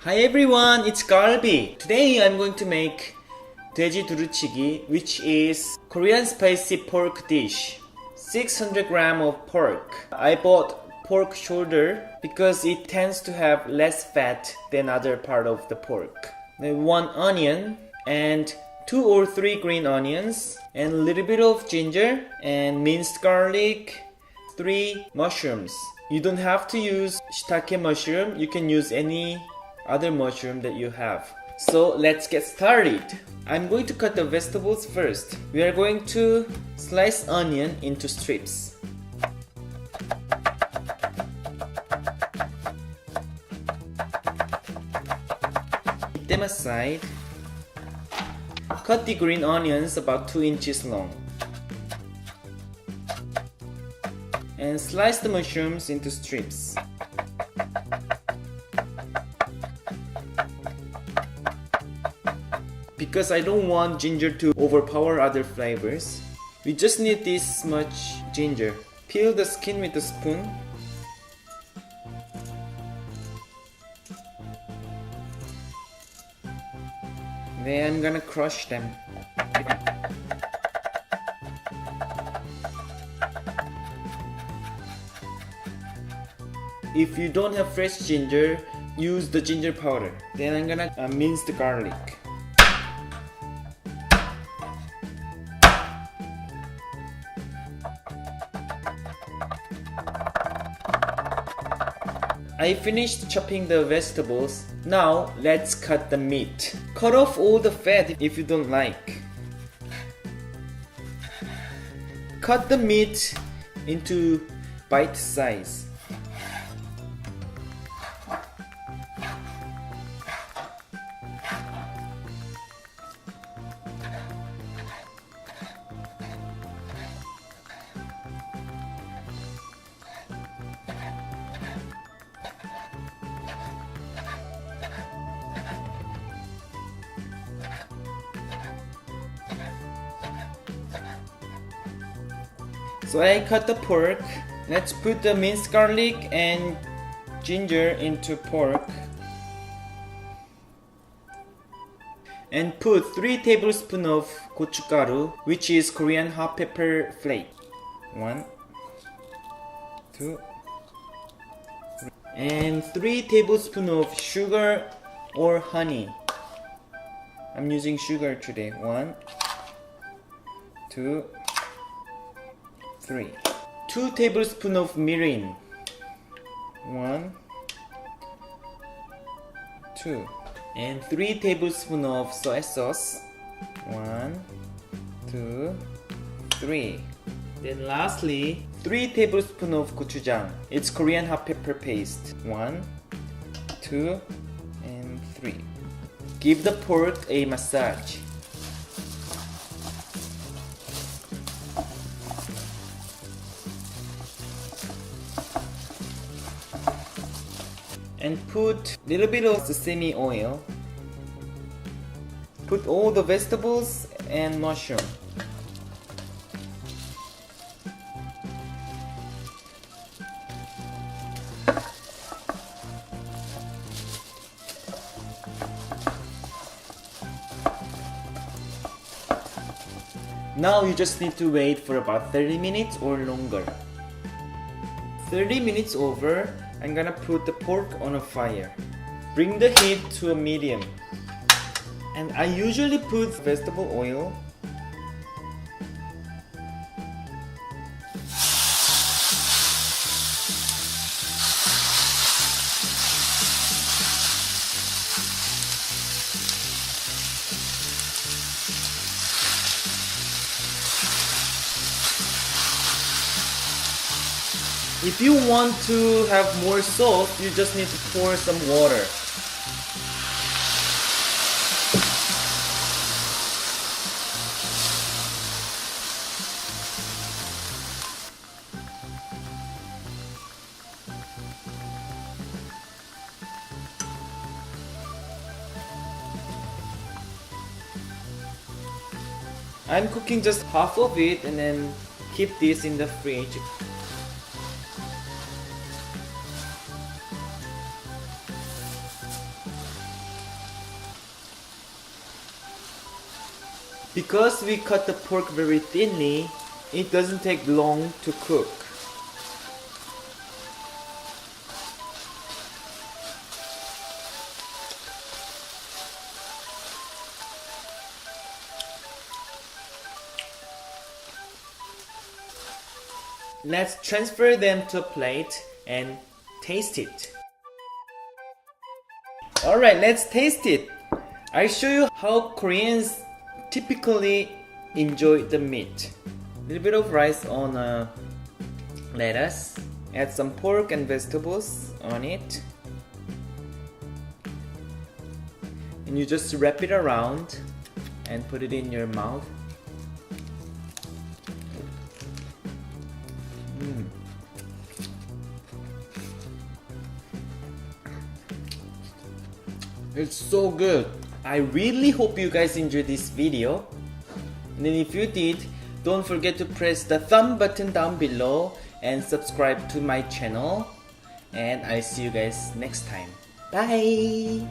Hi everyone, it's Galbi. Today I'm going to make 두루치기, which is Korean spicy pork dish. 600 grams of pork. I bought pork shoulder because it tends to have less fat than other part of the pork. Then 1 onion and 2 or 3 green onions and a little bit of ginger and minced garlic, 3 mushrooms. You don't have to use shiitake mushroom, you can use any other mushroom that you have. So let's get started. I'm going to cut the vegetables first. We are going to slice onion into strips. Keep them aside. Cut the green onions about 2 inches long. And slice the mushrooms into strips. Because I don't want ginger to overpower other flavors, we just need this much ginger. Peel the skin with a spoon. Then I'm gonna crush them. If you don't have fresh ginger, use the ginger powder. Then I'm gonna mince the garlic. I finished chopping the vegetables. Now let's cut the meat. Cut off all the fat if you don't like. Cut the meat into bite size. So I cut the pork. Let's put the minced garlic and ginger into pork. And put 3 tablespoons of gochugaru, which is Korean hot pepper flake. 1, 2, 3. And 3 tablespoons of sugar or honey. I'm using sugar today. 1, 2, 3. 2 tablespoons of mirin. 1, 2. And 3 tablespoons of soy sauce. 1, 2, 3. Then lastly, 3 tablespoons of gochujang. It's Korean hot pepper paste. 1, 2, and 3. Give the pork a massage. And put a little bit of sesame oil. Put all the vegetables and mushroom. Now you just need to wait for about 30 minutes or longer. 30 minutes over, I'm gonna put the pork on a fire. Bring the heat to a medium. And I usually put vegetable oil. If you want to have more salt, you just need to pour some water. I'm cooking just half of it and then keep this in the fridge. Because we cut the pork very thinly, it doesn't take long to cook. Let's transfer them to a plate and taste it. Alright, let's taste it. I'll show you how Koreans typically enjoy the meat. A little bit of rice on lettuce. Add some pork and vegetables on it. And you just wrap it around and put it in your mouth. It's so good. I really hope you guys enjoyed this video. And then if you did, don't forget to press the thumb button down below and subscribe to my channel. And I'll see you guys next time. Bye!